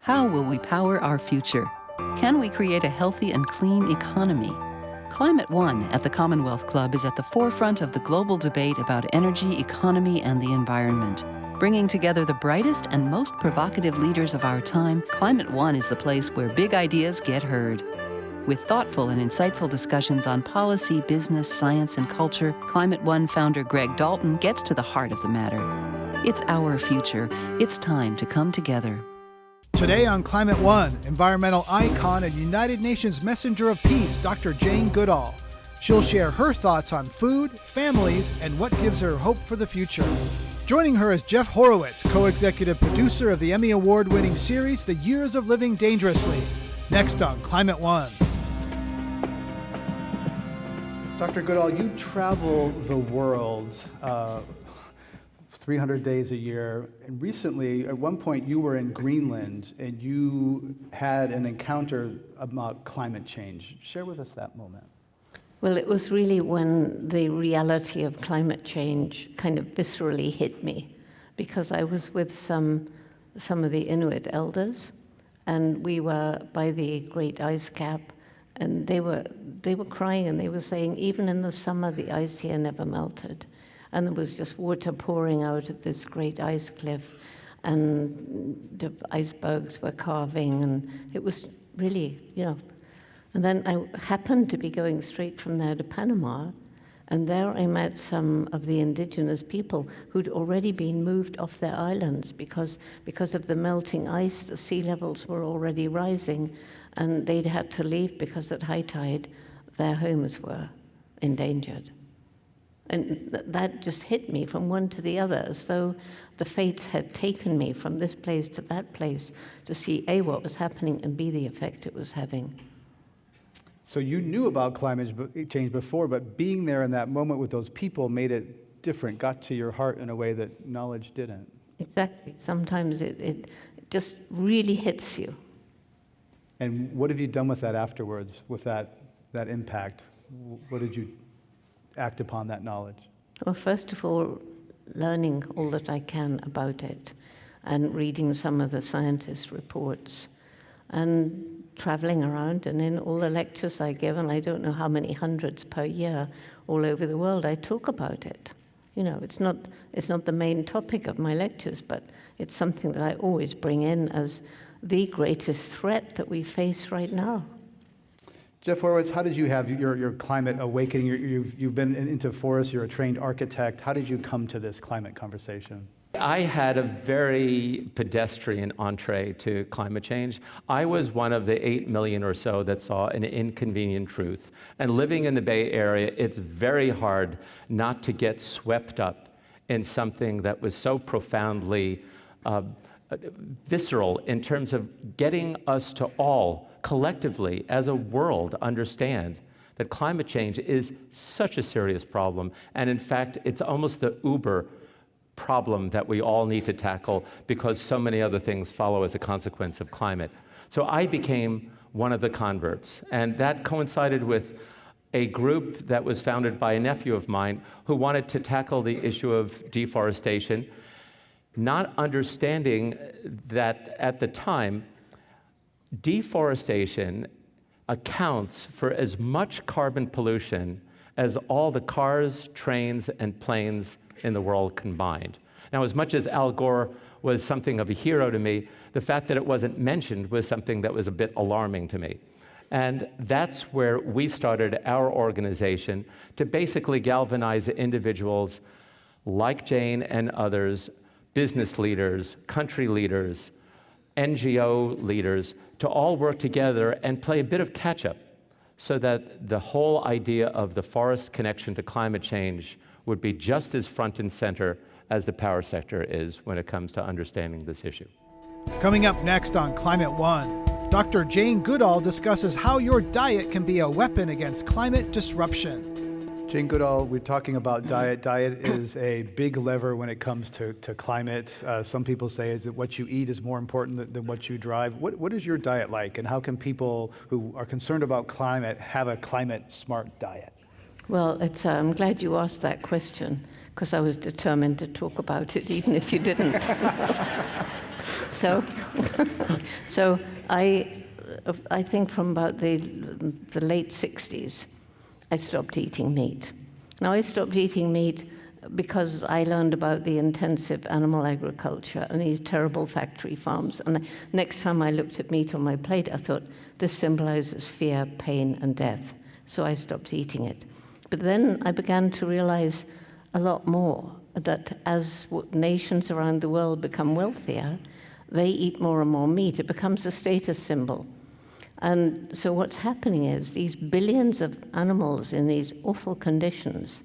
How will we power our future? Can we create a healthy and clean economy? Climate One at the Commonwealth Club is at the forefront of the global debate about energy, economy, and the environment. Bringing together the brightest and most provocative leaders of our time, Climate One is the place where big ideas get heard. With thoughtful and insightful discussions on policy, business, science, and culture, Climate One founder Greg Dalton gets to the heart of the matter. It's our future. It's time to come together. Today on Climate One, environmental icon and United Nations Messenger of Peace, Dr. Jane Goodall. She'll share her thoughts on food, families, and what gives her hope for the future. Joining her is Jeff Horowitz, co-executive producer of the Emmy Award-winning series, The Years of Living Dangerously. Next on Climate One. Dr. Goodall, you travel the world 300 days a year, and recently, at one point, you were in Greenland, and you had an encounter about climate change. Share with us that moment. Well, it was really when the reality of climate change kind of viscerally hit me, because I was with some of the Inuit elders, and we were by the great ice cap, and they were crying, and they were saying, even in the summer, the ice here never melted. And there was just water pouring out of this great ice cliff, and the icebergs were carving, and it was really, And then I happened to be going straight from there to Panama, and there I met some of the indigenous people who'd already been moved off their islands because of the melting ice. The sea levels were already rising, and they'd had to leave because at high tide, their homes were endangered. And that just hit me from one to the other, as though the fates had taken me from this place to that place to see A, what was happening, and B, the effect it was having. So you knew about climate change before, but being there in that moment with those people made it different, got to your heart in a way that knowledge didn't. Exactly. Sometimes it just really hits you. And what have you done with that afterwards, with that impact? What did you act upon that knowledge? Well, first of all, learning all that I can about it, and reading some of the scientists' reports, and traveling around, and in all the lectures I give, and I don't know how many hundreds per year all over the world, I talk about it. It's not the main topic of my lectures, but it's something that I always bring in as the greatest threat that we face right now. Jeff Horowitz, how did you have your climate awakening? You've been into forests, you're a trained architect. How did you come to this climate conversation? I had a very pedestrian entree to climate change. I was one of the 8 million or so that saw an inconvenient truth. And living in the Bay Area, it's very hard not to get swept up in something that was so profoundly visceral in terms of getting us to all collectively as a world understand that climate change is such a serious problem. And in fact, it's almost the uber problem that we all need to tackle because so many other things follow as a consequence of climate. So I became one of the converts, and that coincided with a group that was founded by a nephew of mine who wanted to tackle the issue of deforestation, not understanding that at the time, deforestation accounts for as much carbon pollution as all the cars, trains, and planes in the world combined. Now, as much as Al Gore was something of a hero to me, the fact that it wasn't mentioned was something that was a bit alarming to me. And that's where we started our organization to basically galvanize individuals like Jane and others, business leaders, country leaders, NGO leaders, to all work together and play a bit of catch-up so that the whole idea of the forest connection to climate change would be just as front and center as the power sector is when it comes to understanding this issue. Coming up next on Climate One, Dr. Jane Goodall discusses how your diet can be a weapon against climate disruption. Jane Goodall, we're talking about diet. Diet is a big lever when it comes to climate. Some people say is that what you eat is more important than what you drive. What is your diet like, and how can people who are concerned about climate have a climate-smart diet? Well, I'm glad you asked that question, because I was determined to talk about it, even if you didn't. So, so I think from about the late 60s, I stopped eating meat. Now, I stopped eating meat because I learned about the intensive animal agriculture and these terrible factory farms. And the next time I looked at meat on my plate, I thought, this symbolizes fear, pain, and death. So I stopped eating it. But then I began to realize a lot more, that as nations around the world become wealthier, they eat more and more meat. It becomes a status symbol. And so what's happening is these billions of animals in these awful conditions,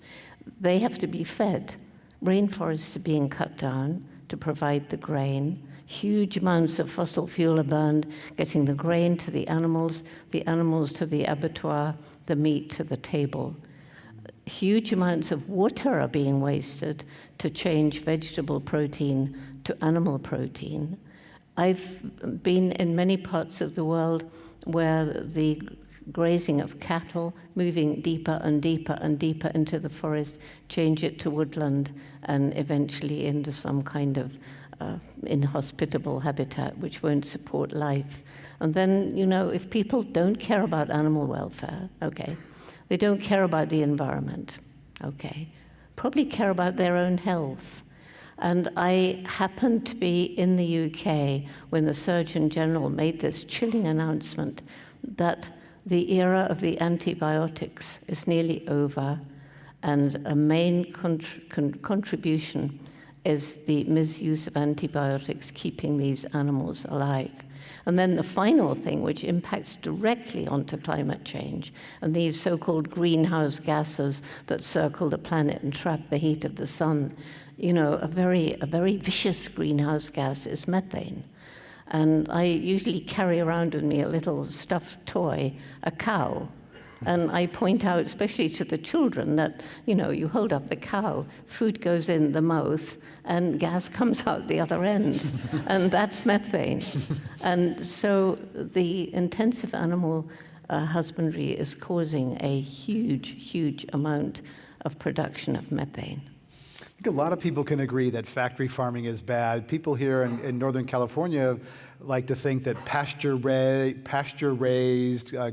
they have to be fed. Rainforests are being cut down to provide the grain. Huge amounts of fossil fuel are burned, getting the grain to the animals to the abattoir, the meat to the table. Huge amounts of water are being wasted to change vegetable protein to animal protein. I've been in many parts of the world where the grazing of cattle, moving deeper and deeper and deeper into the forest, change it to woodland, and eventually into some kind of inhospitable habitat which won't support life. And then, if people don't care about animal welfare, okay, they don't care about the environment, okay, probably care about their own health. And I happened to be in the UK when the Surgeon General made this chilling announcement that the era of the antibiotics is nearly over, and a main contribution is the misuse of antibiotics keeping these animals alive. And then the final thing, which impacts directly onto climate change, and these so-called greenhouse gases that circle the planet and trap the heat of the sun, a very vicious greenhouse gas is methane. And I usually carry around with me a little stuffed toy, a cow. And I point out, especially to the children, that, you hold up the cow, food goes in the mouth, and gas comes out the other end. And that's methane. And so the intensive animal husbandry is causing a huge, huge amount of production of methane. I think a lot of people can agree that factory farming is bad. People here in Northern California like to think that pasture-raised,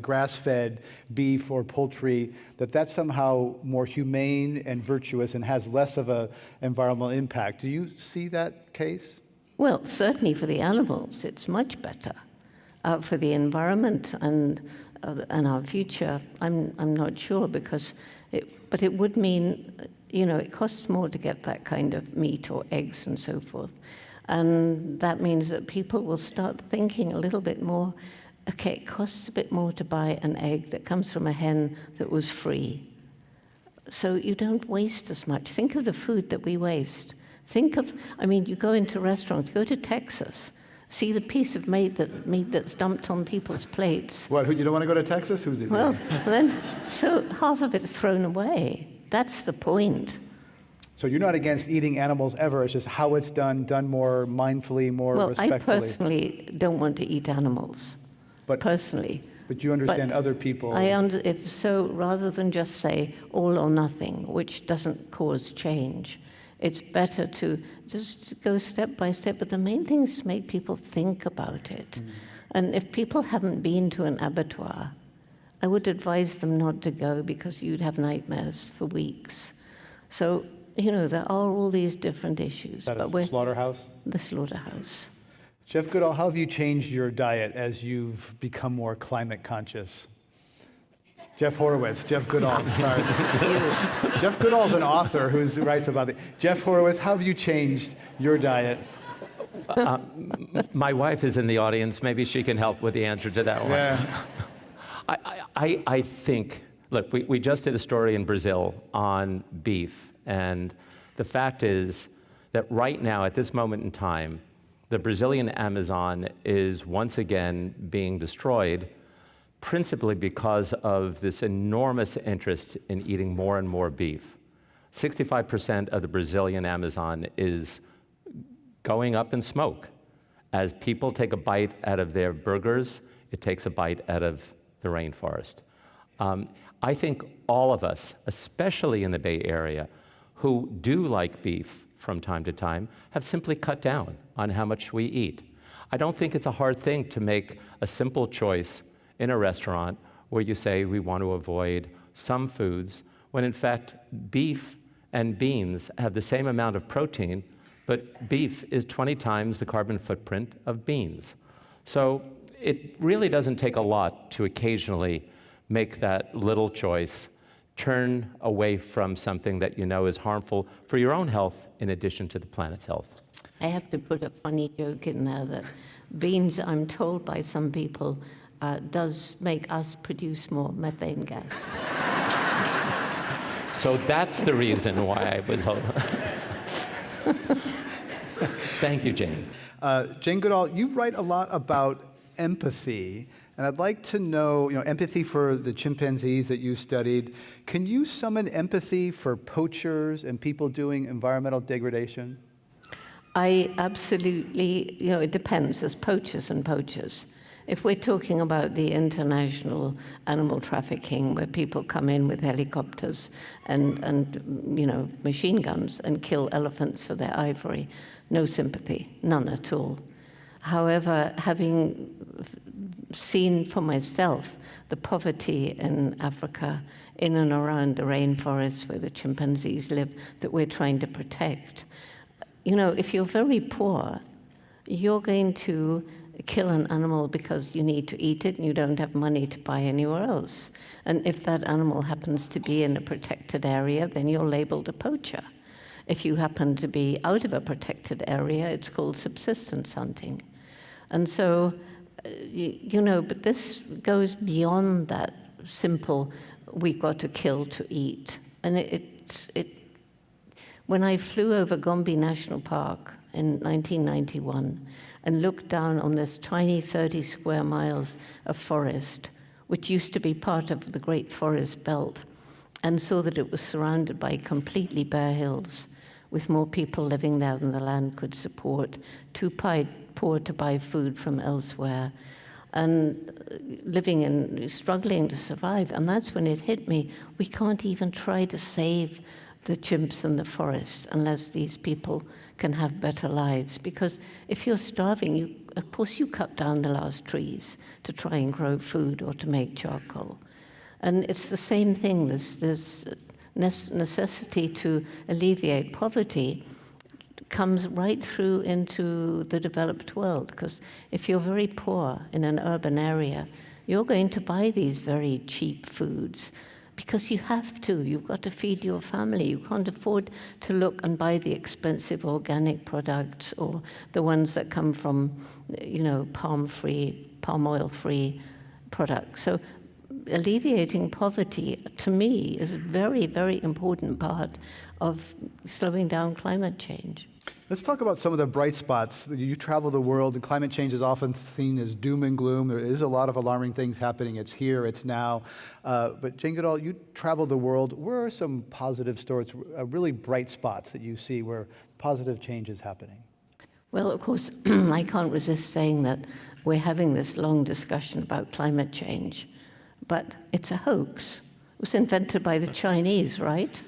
grass-fed beef or poultry, that's somehow more humane and virtuous and has less of an environmental impact. Do you see that case? Well, certainly for the animals, it's much better. For the environment and our future, I'm not sure, but it would mean, it costs more to get that kind of meat or eggs and so forth. And that means that people will start thinking a little bit more, okay, it costs a bit more to buy an egg that comes from a hen that was free. So you don't waste as much. Think of the food that we waste. You go into restaurants, go to Texas, see the piece of meat that's dumped on people's plates. What, you don't want to go to Texas? Who's it? Well, so half of it's thrown away. That's the point. So you're not against eating animals ever, it's just how it's done more mindfully, more respectfully. Well, I personally don't want to eat animals, personally. But you understand other people. If so, rather than just say all or nothing, which doesn't cause change, it's better to just go step by step. But the main thing is to make people think about it. Mm. And if people haven't been to an abattoir, I would advise them not to go because you'd have nightmares for weeks. So, there are all these different issues. That is the slaughterhouse? The slaughterhouse. Jeff Goodall, how have you changed your diet as you've become more climate conscious? Jeff Horowitz, Jeff Goodall, sorry. Jeff Goodall's an author who writes about it. Jeff Horowitz, how have you changed your diet? My wife is in the audience. Maybe she can help with the answer to that one. Yeah. I think, look, we just did a story in Brazil on beef. And the fact is that right now, at this moment in time, the Brazilian Amazon is once again being destroyed, principally because of this enormous interest in eating more and more beef. 65% of the Brazilian Amazon is going up in smoke. As people take a bite out of their burgers, it takes a bite out of the rainforest. I think all of us, especially in the Bay Area, who do like beef from time to time, have simply cut down on how much we eat. I don't think it's a hard thing to make a simple choice in a restaurant where you say we want to avoid some foods, when in fact beef and beans have the same amount of protein, but beef is 20 times the carbon footprint of beans. So it really doesn't take a lot to occasionally make that little choice, turn away from something that you know is harmful for your own health in addition to the planet's health. I have to put a funny joke in there that beans, I'm told by some people, does make us produce more methane gas. So that's the reason why I was. Thank you, Jane. Jane Goodall, you write a lot about empathy, and I'd like to know, empathy for the chimpanzees that you studied. Can you summon empathy for poachers and people doing environmental degradation? I absolutely, it depends. There's poachers and poachers. If we're talking about the international animal trafficking, where people come in with helicopters and machine guns and kill elephants for their ivory, no sympathy, none at all. However, having seen for myself the poverty in Africa, in and around the rainforests where the chimpanzees live, that we're trying to protect, if you're very poor, you're going to kill an animal because you need to eat it and you don't have money to buy anywhere else. And if that animal happens to be in a protected area, then you're labeled a poacher. If you happen to be out of a protected area, it's called subsistence hunting. And so, but this goes beyond that simple, we've got to kill to eat. And when I flew over Gombe National Park in 1991 and looked down on this tiny 30 square miles of forest, which used to be part of the Great Forest Belt, and saw that it was surrounded by completely bare hills, with more people living there than the land could support, too poor to buy food from elsewhere, and struggling to survive. And that's when it hit me, we can't even try to save the chimps and the forest unless these people can have better lives. Because if you're starving, of course you cut down the last trees to try and grow food or to make charcoal. And it's the same thing, this necessity to alleviate poverty comes right through into the developed world, because if you're very poor in an urban area, you're going to buy these very cheap foods because you have to. You've got to feed your family. You can't afford to look and buy the expensive organic products or the ones that come from, palm oil-free products. So alleviating poverty, to me, is a very, very important part of slowing down climate change. Let's talk about some of the bright spots. You travel the world, and climate change is often seen as doom and gloom. There is a lot of alarming things happening. It's here, it's now. But Jane Goodall, you travel the world. Where are some positive stories, really bright spots that you see where positive change is happening? Well, of course, I can't resist saying that we're having this long discussion about climate change, but it's a hoax. It was invented by the Chinese, right?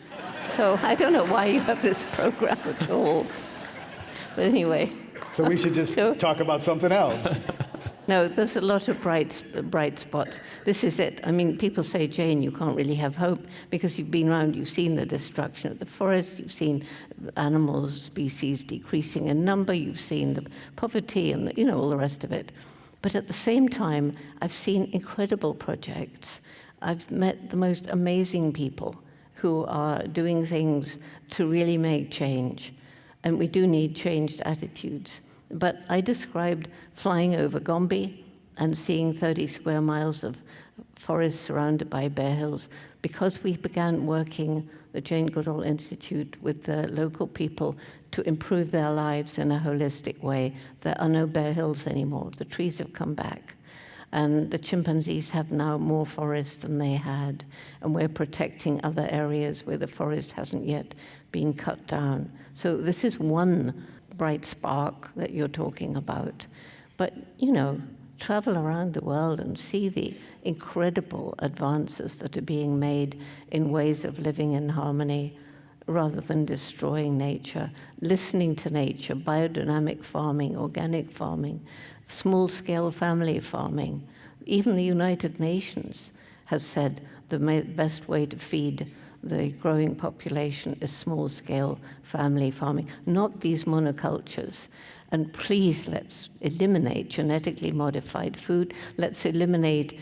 So I don't know why you have this program at all. But anyway. So we should just talk about something else. No, there's a lot of bright spots. This is it. I mean, people say, Jane, you can't really have hope because you've been around, you've seen the destruction of the forest, you've seen animals, species decreasing in number, you've seen the poverty and all the rest of it. But at the same time, I've seen incredible projects. I've met the most amazing people who are doing things to really make change. And we do need changed attitudes. But I described flying over Gombe and seeing 30 square miles of forest surrounded by bare hills because we began working, the Jane Goodall Institute, with the local people to improve their lives in a holistic way. There are no bare hills anymore. The trees have come back. And the chimpanzees have now more forest than they had. And we're protecting other areas where the forest hasn't yet been cut down. So this is one bright spark that you're talking about. But, travel around the world and see the incredible advances that are being made in ways of living in harmony rather than destroying nature, listening to nature, biodynamic farming, organic farming, small-scale family farming. Even the United Nations has said the best way to feed the growing population is small-scale family farming, not these monocultures. And please, let's eliminate genetically modified food. Let's eliminate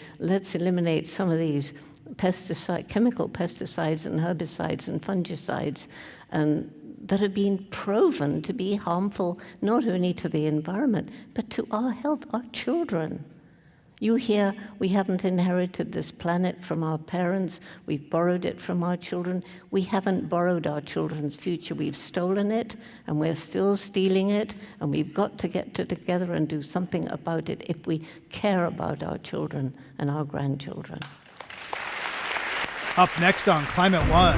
some of these chemical pesticides and herbicides and fungicides that have been proven to be harmful not only to the environment, but to our health, our children. You hear we haven't inherited this planet from our parents, we've borrowed it from our children. We haven't borrowed our children's future, we've stolen it, and we're still stealing it, and we've got to get together and do something about it if we care about our children and our grandchildren. Up next on Climate One,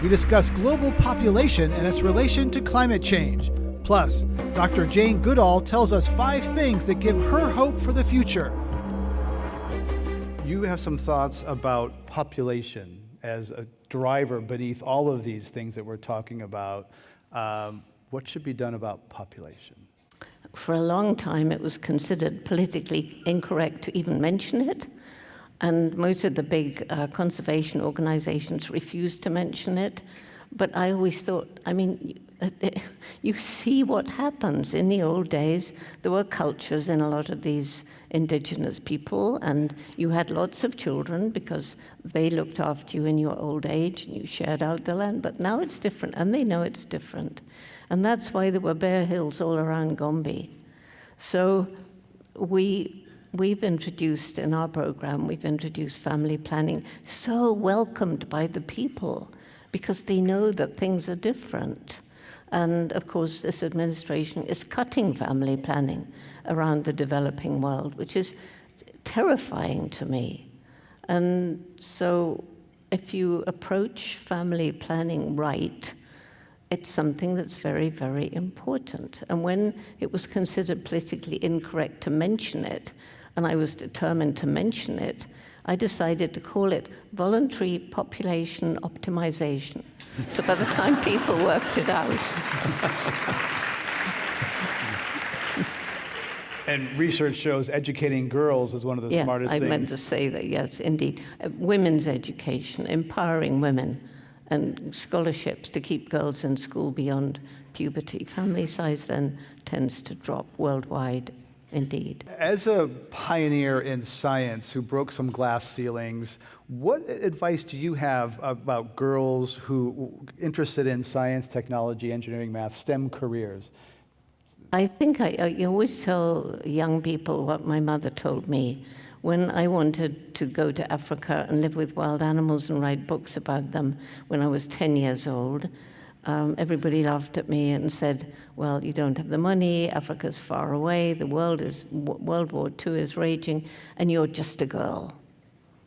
we discuss global population and its relation to climate change. Plus, Dr. Jane Goodall tells us 5 things that give her hope for the future. You have some thoughts about population as a driver beneath all of these things that we're talking about. What should be done about population? For a long time, it was considered politically incorrect to even mention it. And most of the big conservation organizations refused to mention it. But I always thought, you see what happens. In the old days, there were cultures in a lot of these indigenous people, and you had lots of children because they looked after you in your old age, and you shared out the land. But now it's different, and they know it's different. And that's why there were bare hills all around Gombe. So we've introduced in our program, we've introduced family planning, so welcomed by the people because they know that things are different. And of course, this administration is cutting family planning around the developing world, which is terrifying to me. And so if you approach family planning right, it's something that's very, very important. And when it was considered politically incorrect to mention it, and I was determined to mention it, I decided to call it voluntary population optimization. So by the time people worked it out. And research shows educating girls is one of the smartest things. I meant to say that, yes, indeed. Women's education, empowering women, and scholarships to keep girls in school beyond puberty. Family size then tends to drop worldwide. Indeed. As a pioneer in science who broke some glass ceilings, what advice do you have about girls who interested in science, technology, engineering, math, STEM careers? I think I always tell young people what my mother told me. When I wanted to go to Africa and live with wild animals and write books about them when I was 10 years old, everybody laughed at me and said, well, you don't have the money, Africa's far away, World War II is raging, and you're just a girl.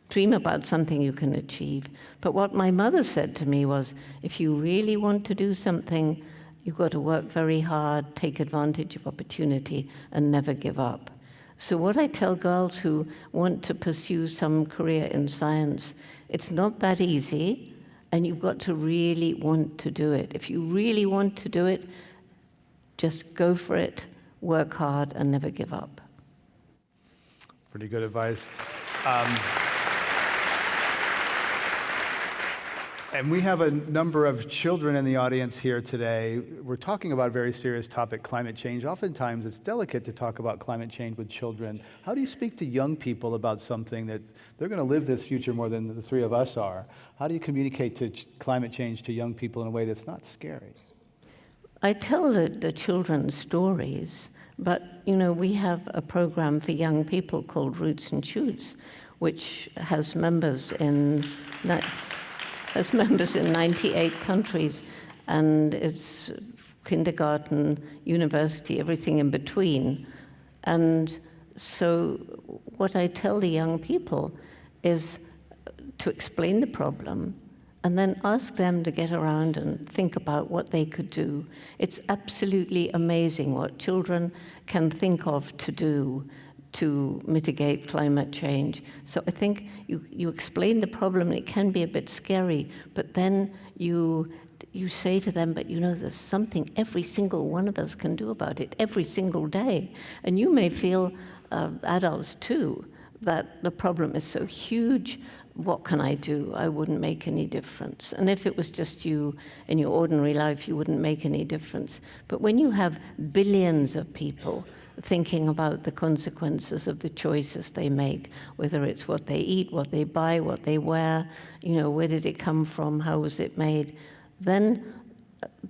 Dream about something you can achieve. But what my mother said to me was, if you really want to do something, you've got to work very hard, take advantage of opportunity, and never give up. So what I tell girls who want to pursue some career in science, it's not that easy, and you've got to really want to do it. If you really want to do it, just go for it, work hard, and never give up. Pretty good advice. And we have a number of children in the audience here today. We're talking about a very serious topic, climate change. Oftentimes, it's delicate to talk about climate change with children. How do you speak to young people about something that they're going to live this future more than the three of us are? How do you communicate to climate change to young people in a way that's not scary? I tell the children stories, but we have a program for young people called Roots and Shoots, which has members in 98 countries, and it's kindergarten, university, everything in between. And so what I tell the young people is to explain the problem and then ask them to get around and think about what they could do. It's absolutely amazing what children can think of to do to mitigate climate change. So I think you explain the problem, and it can be a bit scary, but then you you say to them, but there's something every single one of us can do about it every single day. And you may feel, adults too, that the problem is so huge. What can I do? I wouldn't make any difference. And if it was just you in your ordinary life, you wouldn't make any difference. But when you have billions of people thinking about the consequences of the choices they make, whether it's what they eat, what they buy, what they wear, where did it come from, how was it made, then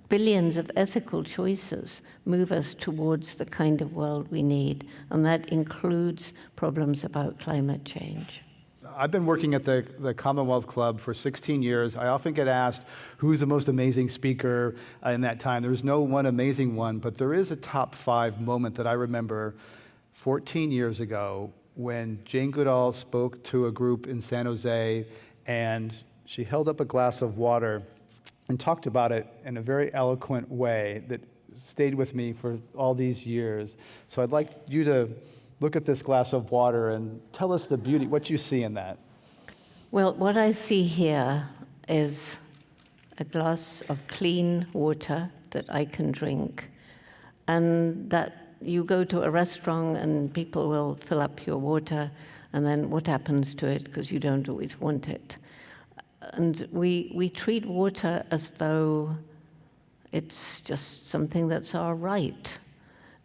billions of ethical choices move us towards the kind of world we need, and that includes problems about climate change. I've been working at the Commonwealth Club for 16 years. I often get asked, who's the most amazing speaker in that time? There's no one amazing one, but there is a top 5 moment that I remember 14 years ago when Jane Goodall spoke to a group in San Jose, and she held up a glass of water and talked about it in a very eloquent way that stayed with me for all these years. So I'd like you to look at this glass of water and tell us the beauty, what you see in that. Well, what I see here is a glass of clean water that I can drink, and that you go to a restaurant and people will fill up your water, and then what happens to it, because you don't always want it. And we treat water as though it's just something that's our right.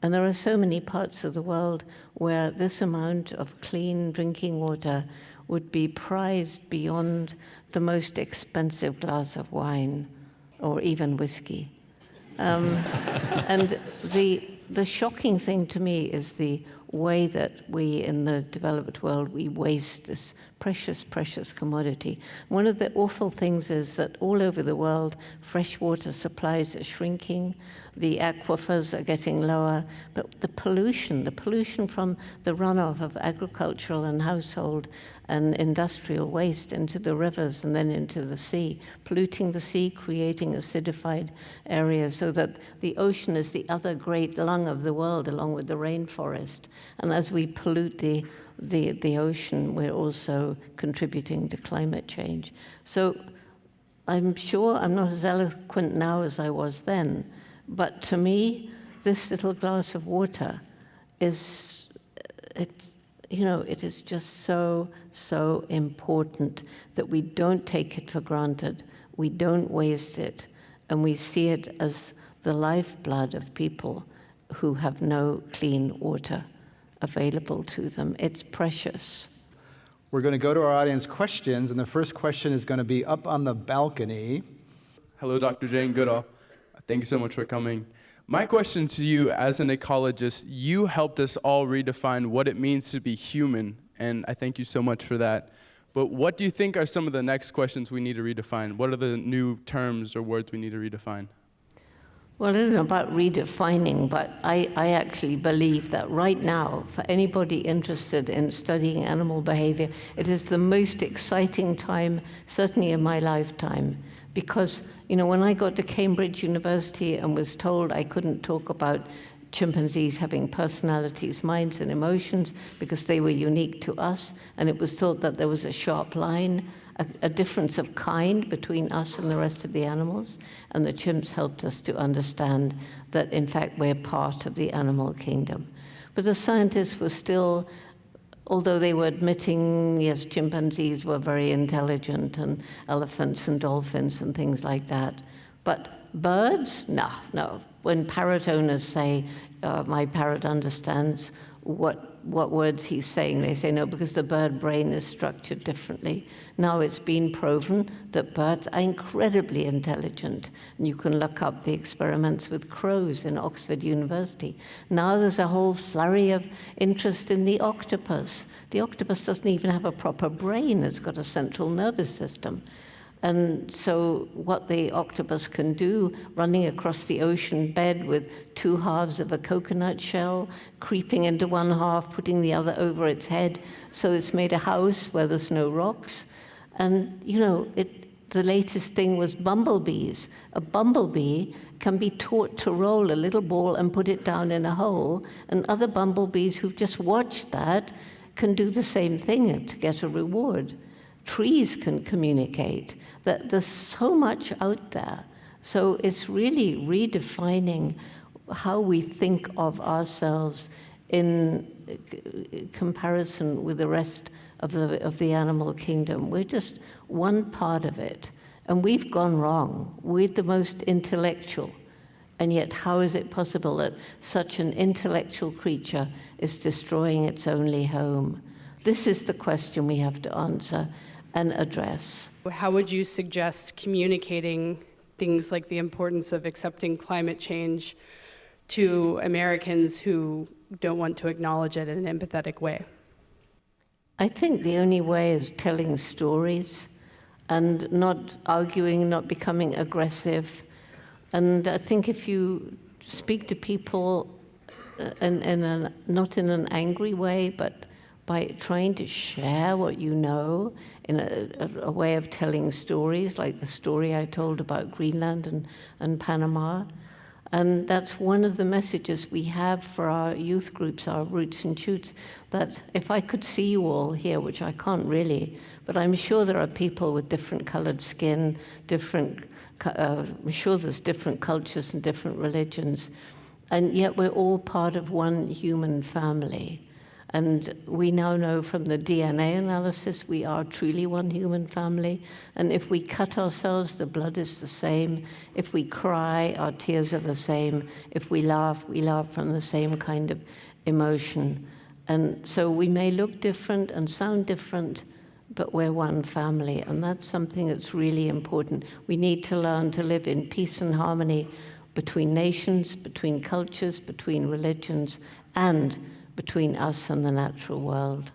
And there are so many parts of the world where this amount of clean drinking water would be prized beyond the most expensive glass of wine or even whiskey. And the shocking thing to me is the way that we in the developed world, we waste this precious, precious commodity. One of the awful things is that all over the world, freshwater supplies are shrinking, the aquifers are getting lower, but the pollution from the runoff of agricultural and household and industrial waste into the rivers and then into the sea, polluting the sea, creating acidified areas so that the ocean is the other great lung of the world along with the rainforest. And as we pollute the ocean, we're also contributing to climate change. So I'm sure I'm not as eloquent now as I was then, but to me, this little glass of water is, it is just so, so important that we don't take it for granted, we don't waste it, and we see it as the lifeblood of people who have no clean water available to them. It's precious. We're going to go to our audience questions, and the first question is going to be up on the balcony. Hello, Dr. Jane Goodall. Thank you so much for coming. My question to you as an ecologist, you helped us all redefine what it means to be human, and I thank you so much for that. But what do you think are some of the next questions we need to redefine? What are the new terms or words we need to redefine? Well, I don't know about redefining, but I actually believe that right now, for anybody interested in studying animal behavior, it is the most exciting time, certainly in my lifetime. Because, when I got to Cambridge University and was told I couldn't talk about chimpanzees having personalities, minds, and emotions because they were unique to us, and it was thought that there was a sharp line, a difference of kind between us and the rest of the animals, and the chimps helped us to understand that, in fact, we're part of the animal kingdom. But the scientists were still, although they were admitting, yes, chimpanzees were very intelligent, and elephants and dolphins and things like that. But birds? No. When parrot owners say, my parrot understands what words he's saying, they say no, because the bird brain is structured differently. Now it's been proven that birds are incredibly intelligent, and you can look up the experiments with crows in Oxford University. Now there's a whole flurry of interest in the octopus. The octopus doesn't even have a proper brain, it's got a central nervous system. And so what the octopus can do, running across the ocean bed with 2 halves of a coconut shell, creeping into one half, putting the other over its head, so it's made a house where there's no rocks. And, the latest thing was bumblebees. A bumblebee can be taught to roll a little ball and put it down in a hole, and other bumblebees who've just watched that can do the same thing to get a reward. Trees can communicate. That there's so much out there So it's really redefining how we think of ourselves in comparison with the rest of the animal kingdom. We're just one part of it, and we've gone wrong. We're the most intellectual, and yet how is it possible that such an intellectual creature is destroying its only home? This is the question we have to answer and address. How would you suggest communicating things like the importance of accepting climate change to Americans who don't want to acknowledge it in an empathetic way? I think the only way is telling stories and not arguing, not becoming aggressive. And I think if you speak to people not in an angry way, but by trying to share what you know in a way of telling stories, like the story I told about Greenland and Panama. And that's one of the messages we have for our youth groups, our Roots and Shoots, that if I could see you all here, which I can't really, but I'm sure there are people with different colored skin, I'm sure there's different cultures and different religions, and yet we're all part of one human family. And we now know from the DNA analysis we are truly one human family. And if we cut ourselves, the blood is the same. If we cry, our tears are the same. If we laugh from the same kind of emotion. And so we may look different and sound different, but we're one family. And that's something that's really important. We need to learn to live in peace and harmony between nations, between cultures, between religions, and between us and the natural world.